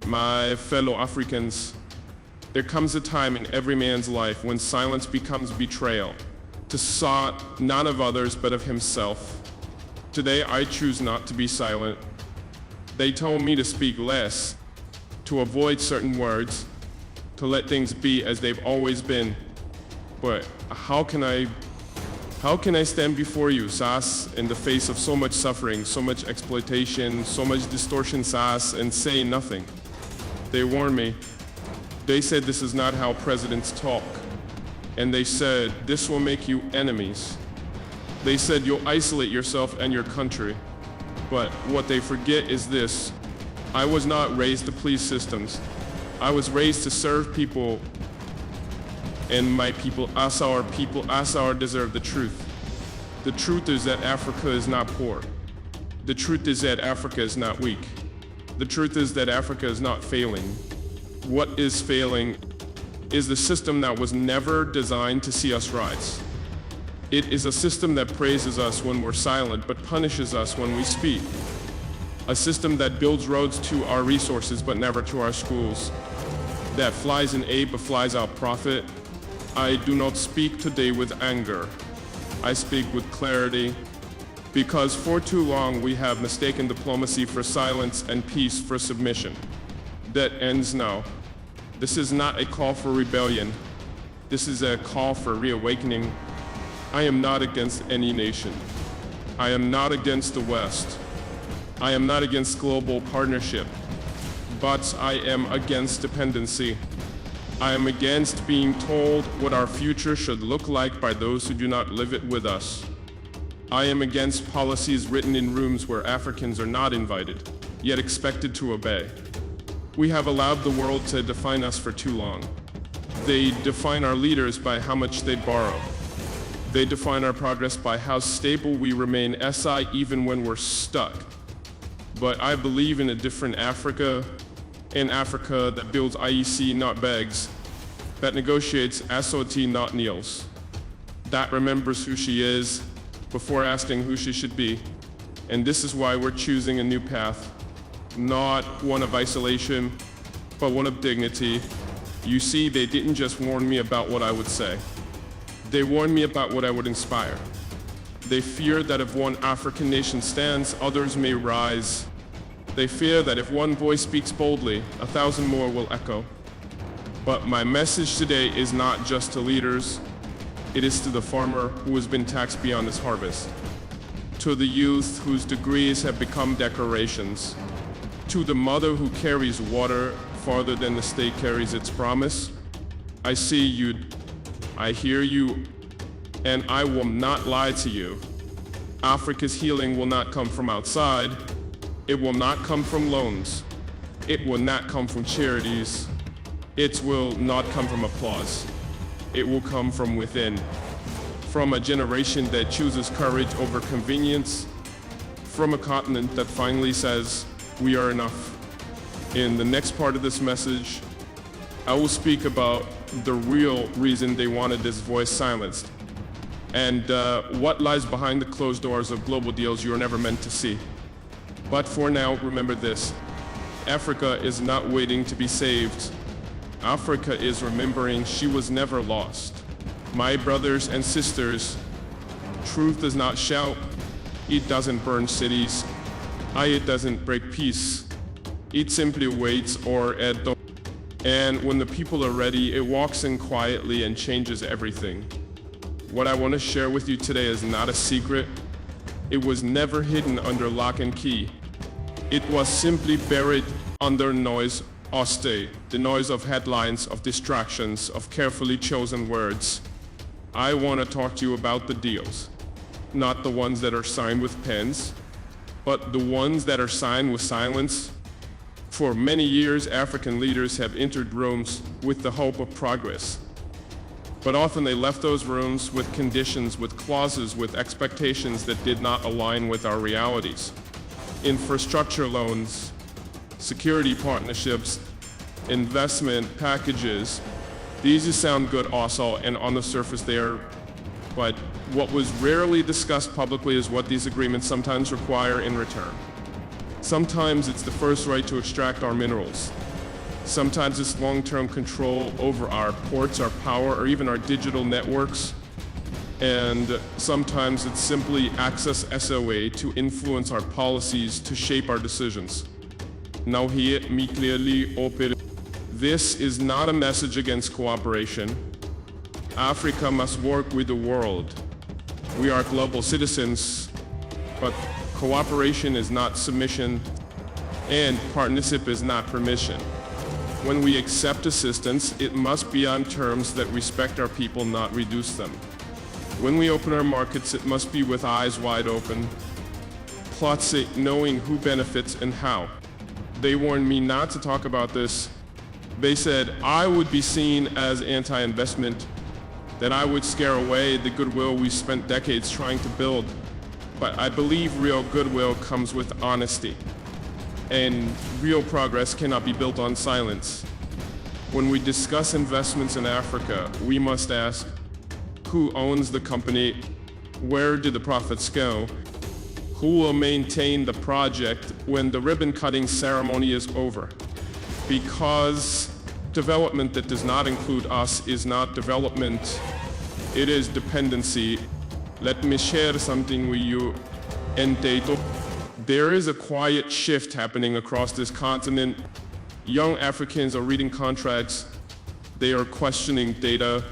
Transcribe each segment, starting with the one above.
My fellow Africans, there comes a time in every man's life when silence becomes betrayal, to sought none of others but of himself. Today I choose not to be silent. They told me to speak less, to avoid certain words, to let things be as they've always been. But how can I stand before you, Sas, in the face of so much suffering, so much exploitation, so much distortion, Sas, and say nothing? They warned me. They said this is not how presidents talk. And they said this will make you enemies. They said you'll isolate yourself and your country. But what they forget is this. I was not raised to please systems. I was raised to serve people, and my people, us our deserve the truth. The truth is that Africa is not poor. The truth is that Africa is not weak. The truth is that Africa is not failing. What is failing is the system that was never designed to see us rise. It is a system that praises us when we're silent, but punishes us when we speak. A system that builds roads to our resources, but never to our schools. That flies in aid, but flies out profit. I do not speak today with anger. I speak with clarity, because for too long we have mistaken diplomacy for silence and peace for submission. That ends now. This is not a call for rebellion. This is a call for reawakening. I am not against any nation. I am not against the West. I am not against global partnership. But I am against dependency. I am against being told what our future should look like by those who do not live it with us. I am against policies written in rooms where Africans are not invited, yet expected to obey. We have allowed the world to define us for too long. They define our leaders by how much they borrow. They define our progress by how stable we remain SI even when we're stuck. But I believe in a different Africa, an Africa that builds IEC, not begs, that negotiates SOT, not kneels, that remembers who she is before asking who she should be. And this is why we're choosing a new path, not one of isolation, but one of dignity. You see, they didn't just warn me about what I would say. They warned me about what I would inspire. They fear that if one African nation stands, others may rise. They fear that if one voice speaks boldly, 1,000 more will echo. But my message today is not just to leaders. It is to the farmer who has been taxed beyond his harvest, to the youth whose degrees have become decorations, to the mother who carries water farther than the state carries its promise. I see you, I hear you, and I will not lie to you. Africa's healing will not come from outside. It will not come from loans. It will not come from charities. It will not come from applause. It will come from within, from a generation that chooses courage over convenience, from a continent that finally says, we are enough. In the next part of this message, I will speak about the real reason they wanted this voice silenced, and what lies behind the closed doors of global deals you are never meant to see. But for now, remember this. Africa is not waiting to be saved. Africa is remembering she was never lost. My brothers and sisters, truth does not shout. It doesn't burn cities. It doesn't break peace. It simply waits or at the... And when the people are ready, it walks in quietly and changes everything. What I want to share with you today is not a secret. It was never hidden under lock and key. It was simply buried under noise auste, the noise of headlines, of distractions, of carefully chosen words. I want to talk to you about the deals, not the ones that are signed with pens, but the ones that are signed with silence. For many years, African leaders have entered rooms with the hope of progress. But often they left those rooms with conditions, with clauses, with expectations that did not align with our realities. Infrastructure loans, security partnerships, investment packages. These sound good also, and on the surface they are, but what was rarely discussed publicly is what these agreements sometimes require in return. Sometimes it's the first right to extract our minerals. Sometimes it's long-term control over our ports, our power, or even our digital networks. And sometimes it's simply access SOA to influence our policies, to shape our decisions. Now hear me clearly, this is not a message against cooperation. Africa must work with the world. We are global citizens, but cooperation is not submission, and partnership is not permission. When we accept assistance, it must be on terms that respect our people, not reduce them. When we open our markets, it must be with eyes wide open, plus knowing who benefits and how. They warned me not to talk about this. They said I would be seen as anti-investment, that I would scare away the goodwill we spent decades trying to build. But I believe real goodwill comes with honesty, and real progress cannot be built on silence. When we discuss investments in Africa, we must ask, who owns the company? Where do the profits go? Who will maintain the project when the ribbon-cutting ceremony is over? Because development that does not include us is not development, it is dependency. Let me share something with you. There is a quiet shift happening across this continent. Young Africans are reading contracts. They are questioning data.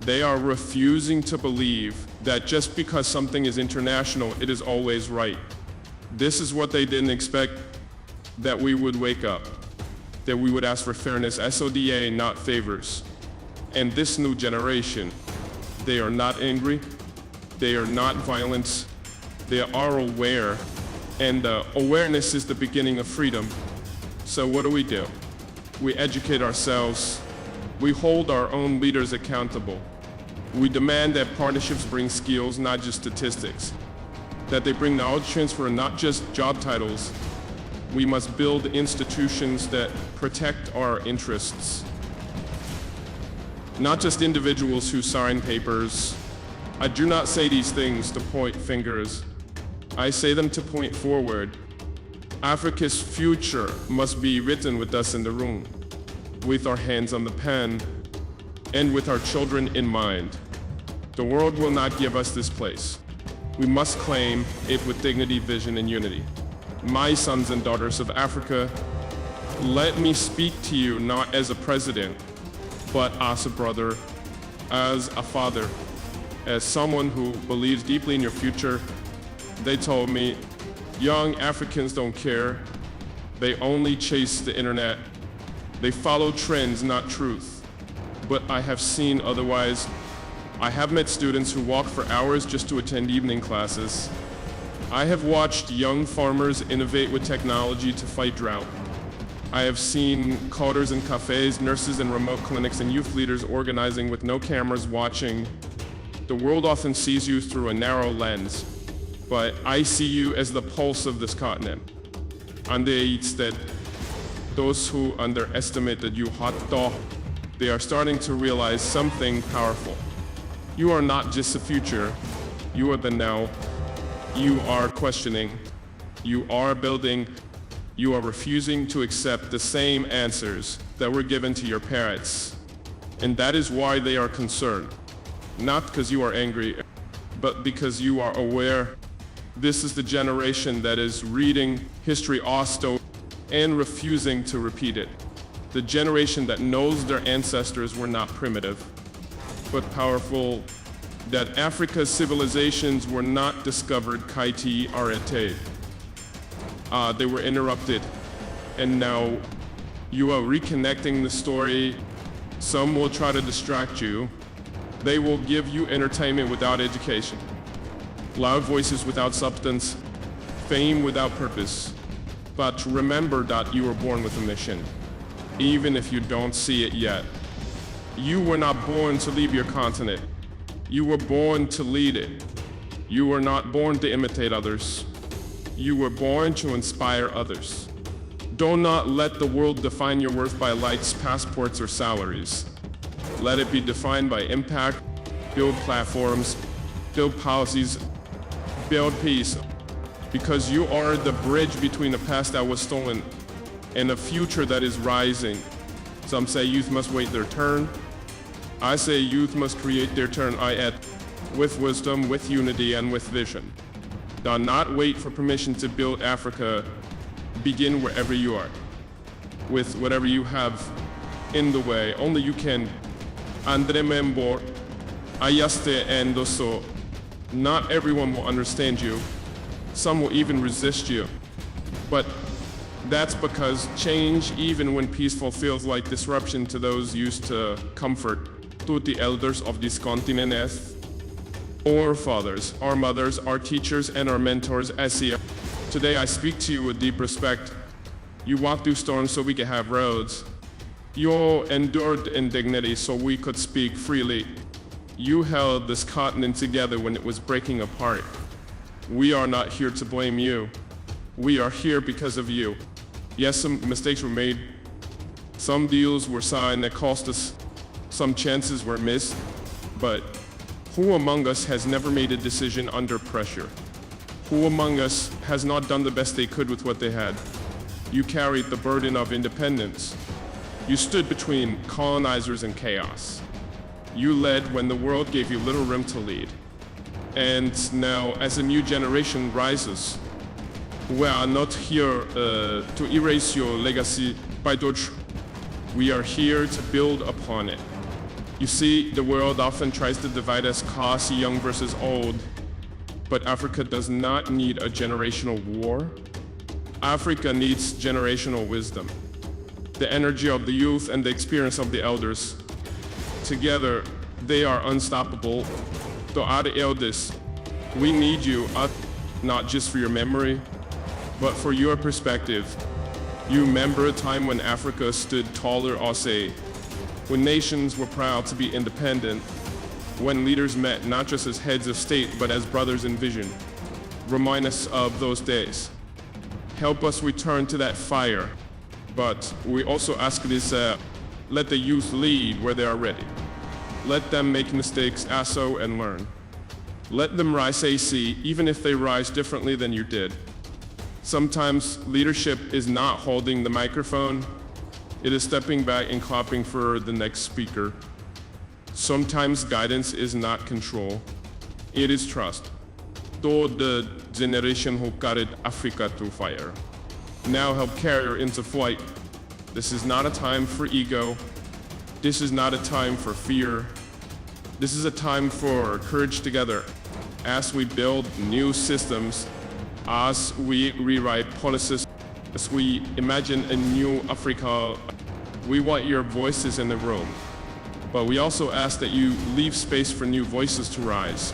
They are refusing to believe that just because something is international, it is always right. This is what they didn't expect, that we would wake up, that we would ask for fairness, SODA, not favors. And this new generation, they are not angry, they are not violent, they are aware, and awareness is the beginning of freedom. So what do? We educate ourselves, we hold our own leaders accountable. We demand that partnerships bring skills, not just statistics, that they bring knowledge transfer, not just job titles. We must build institutions that protect our interests, not just individuals who sign papers. I do not say these things to point fingers. I say them to point forward. Africa's future must be written with us in the room, with our hands on the pen, and with our children in mind. The world will not give us this place. We must claim it with dignity, vision, and unity. My sons and daughters of Africa, let me speak to you not as a president, but as a brother, as a father, as someone who believes deeply in your future. They told me, young Africans don't care. They only chase the internet. They follow trends, not truth. But I have seen otherwise. I have met students who walk for hours just to attend evening classes. I have watched young farmers innovate with technology to fight drought. I have seen coders in cafes, nurses in remote clinics, and youth leaders organizing with no cameras watching. The world often sees you through a narrow lens, but I see you as the pulse of this continent. And it's that those who underestimated you, they are starting to realize something powerful. You are not just the future, you are the now. You are questioning, you are building, you are refusing to accept the same answers that were given to your parents. And that is why they are concerned. Not because you are angry, but because you are aware. This is the generation that is reading history also and refusing to repeat it. The generation that knows their ancestors were not primitive, but powerful, that Africa's civilizations were not discovered kaiti arete. They were interrupted, and now you are reconnecting the story. Some will try to distract you. They will give you entertainment without education, loud voices without substance, fame without purpose. But remember that you were born with a mission, even if you don't see it yet. You were not born to leave your continent. You were born to lead it. You were not born to imitate others. You were born to inspire others. Do not let the world define your worth by likes, passports, or salaries. Let it be defined by impact. Build platforms, build policies, build peace. Because you are the bridge between the past that was stolen and a future that is rising. Some say youth must wait their turn. I say youth must create their turn, I add, with wisdom, with unity, and with vision. Do not wait for permission to build Africa. Begin wherever you are, with whatever you have in the way. Only you can. Andremembo, ayaste endoso. Not everyone will understand you. Some will even resist you. But that's because change, even when peaceful, feels like disruption to those used to comfort. To the elders of this continent, our fathers, our mothers, our teachers, and our mentors, as here. Today I speak to you with deep respect. You walked through storms so we could have roads. You endured indignity so we could speak freely. You held this continent together when it was breaking apart. We are not here to blame you. We are here because of you. Yes, some mistakes were made. Some deals were signed that cost us. Some chances were missed. But who among us has never made a decision under pressure? Who among us has not done the best they could with what they had? You carried the burden of independence. You stood between colonizers and chaos. You led when the world gave you little room to lead. And now, as a new generation rises, we are not here to erase your legacy by torture. We are here to build upon it. You see, the world often tries to divide us class, young versus old. But Africa does not need a generational war. Africa needs generational wisdom. The energy of the youth and the experience of the elders. Together, they are unstoppable. To our elders, we need you, not just for your memory, but for your perspective. You remember a time when Africa stood taller, I'll say, when nations were proud to be independent, when leaders met not just as heads of state, but as brothers in vision. Remind us of those days. Help us return to that fire. But we also ask this, let the youth lead where they are ready. Let them make mistakes, also, and learn. Let them rise AC, even if they rise differently than you did. Sometimes leadership is not holding the microphone. It is stepping back and clapping for the next speaker. Sometimes guidance is not control. It is trust. To the generation who carried Africa through fire, now help carry her into flight. This is not a time for ego. This is not a time for fear. This is a time for courage together. As we build new systems, as we rewrite policies, as we imagine a new Africa, we want your voices in the room. But we also ask that you leave space for new voices to rise.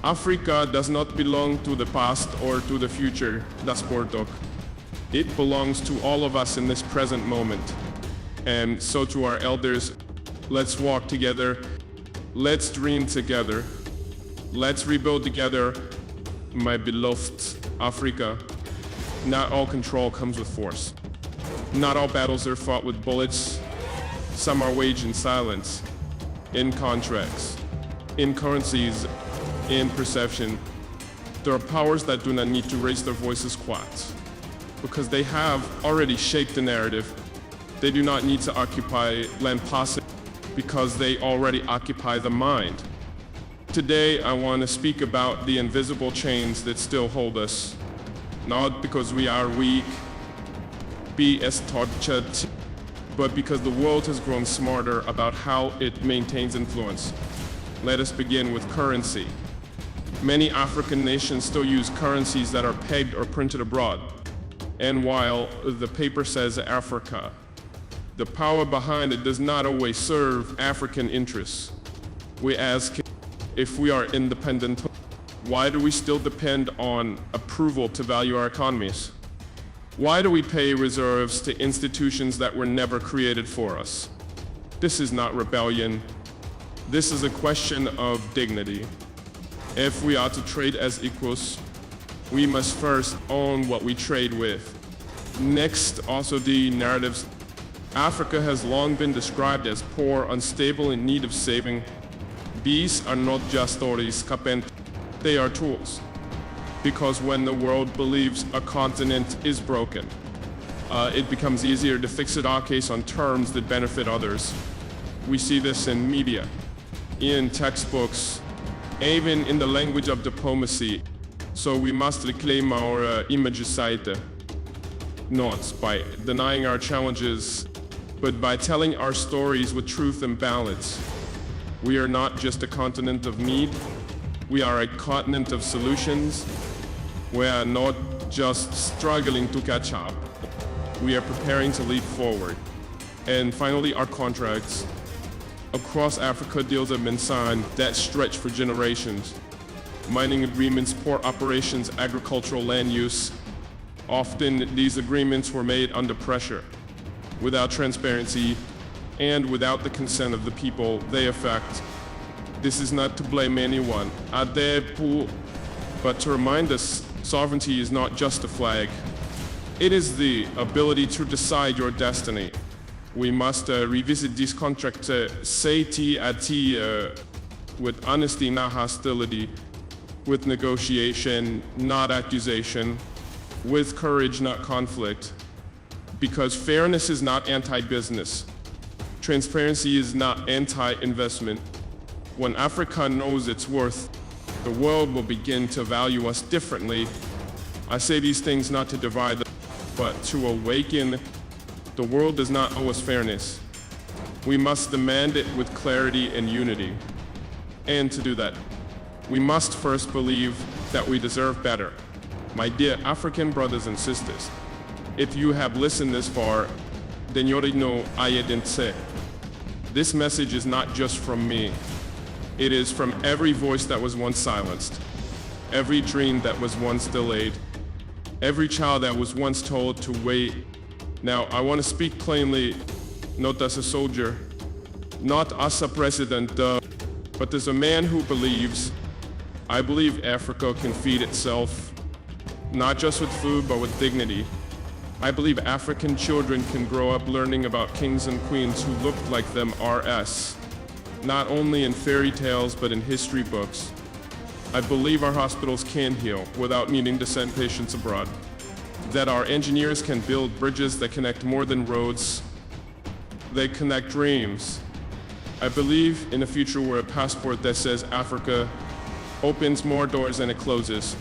Africa does not belong to the past or to the future, das Portok. It belongs to all of us in this present moment. And so to our elders, let's walk together, let's dream together, let's rebuild together, my beloved Africa. Not all control comes with force. Not all battles are fought with bullets. Some are waged in silence, in contracts, in currencies, in perception. There are powers that do not need to raise their voices quite, because they have already shaped the narrative. They do not need to occupy land possible, because they already occupy the mind. Today, I want to speak about the invisible chains that still hold us, not because we are weak, be as tortured, but because the world has grown smarter about how it maintains influence. Let us begin with currency. Many African nations still use currencies that are pegged or printed abroad. And while the paper says Africa, the power behind it does not always serve African interests. We ask, if we are independent, why do we still depend on approval to value our economies? Why do we pay reserves to institutions that were never created for us? This is not rebellion. This is a question of dignity. If we are to trade as equals, we must first own what we trade with. Next, also the narratives. Africa has long been described as poor, unstable, in need of saving. These are not just stories, Kapent. They are tools. Because when the world believes a continent is broken, it becomes easier to fix it our case on terms that benefit others. We see this in media, in textbooks, even in the language of diplomacy. So we must reclaim our image side, not by denying our challenges, but by telling our stories with truth and balance. We are not just a continent of need, we are a continent of solutions. We are not just struggling to catch up, we are preparing to leap forward. And finally, our contracts. Across Africa, deals have been signed that stretch for generations. Mining agreements, port operations, agricultural land use. Often these agreements were made under pressure, without transparency, and without the consent of the people they affect. This is not to blame anyone, but to remind us, sovereignty is not just a flag. It is the ability to decide your destiny. We must revisit these contracts with honesty, not hostility, with negotiation, not accusation, with courage, not conflict. Because fairness is not anti-business. Transparency is not anti-investment. When Africa knows its worth, the world will begin to value us differently. I say these things not to divide, but to awaken. The world does not owe us fairness. We must demand it with clarity and unity. And to do that, we must first believe that we deserve better. My dear African brothers and sisters, if you have listened this far, then you already know I didn't say. This message is not just from me. It is from every voice that was once silenced, every dream that was once delayed, every child that was once told to wait. Now, I want to speak plainly, not as a soldier, not as a president, but as a man who believes. I believe Africa can feed itself, not just with food, but with dignity. I believe African children can grow up learning about kings and queens who looked like them RS, not only in fairy tales, but in history books. I believe our hospitals can heal without needing to send patients abroad. That our engineers can build bridges that connect more than roads. They connect dreams. I believe in a future where a passport that says Africa opens more doors than it closes,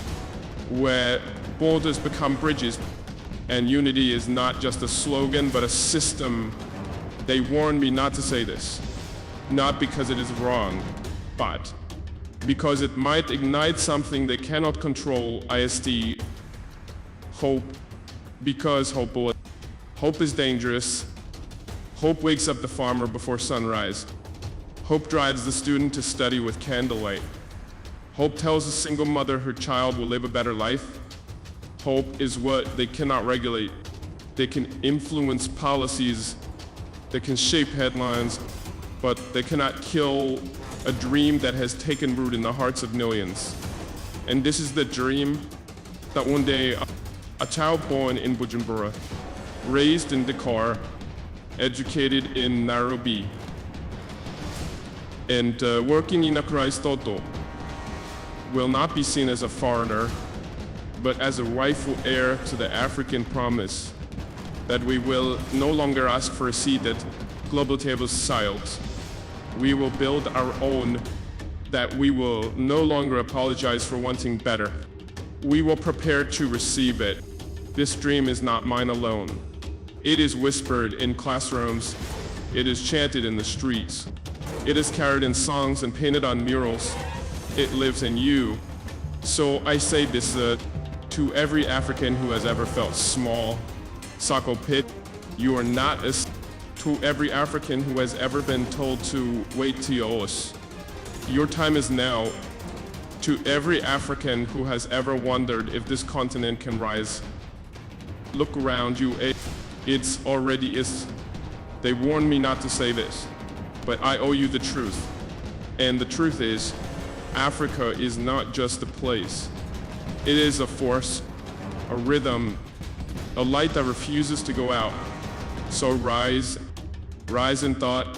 where borders become bridges, and unity is not just a slogan, but a system. They warned me not to say this, not because it is wrong, but because it might ignite something they cannot control, IST, hope, because hope is dangerous. Hope wakes up the farmer before sunrise. Hope drives the student to study with candlelight. Hope tells a single mother her child will live a better life. Hope is what they cannot regulate. They can influence policies, they can shape headlines, but they cannot kill a dream that has taken root in the hearts of millions. And this is the dream that one day a child born in Bujumbura, raised in Dakar, educated in Nairobi, and working in Accra Toto will not be seen as a foreigner, but as a rightful heir to the African promise that we will no longer ask for a seat at global tables siled. We will build our own, that we will no longer apologize for wanting better. We will prepare to receive it. This dream is not mine alone. It is whispered in classrooms. It is chanted in the streets. It is carried in songs and painted on murals. It lives in you. So I say this to every African who has ever felt small. Sako Pit, you are not as. To every African who has ever been told to wait till yours, your time is now. To every African who has ever wondered if this continent can rise, look around you, it's already is. They warned me not to say this, but I owe you the truth. And the truth is, Africa is not just a place. It is a force, a rhythm, a light that refuses to go out. So rise in thought,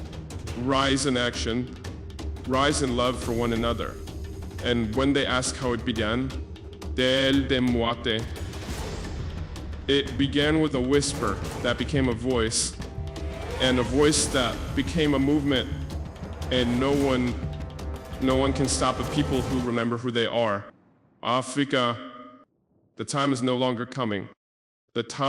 rise in action, rise in love for one another. And when they ask how it began, del de muate, It began with a whisper that became a voice, and a voice that became a movement, and no one can stop a people who remember who they are. Africa, the time is no longer coming. The time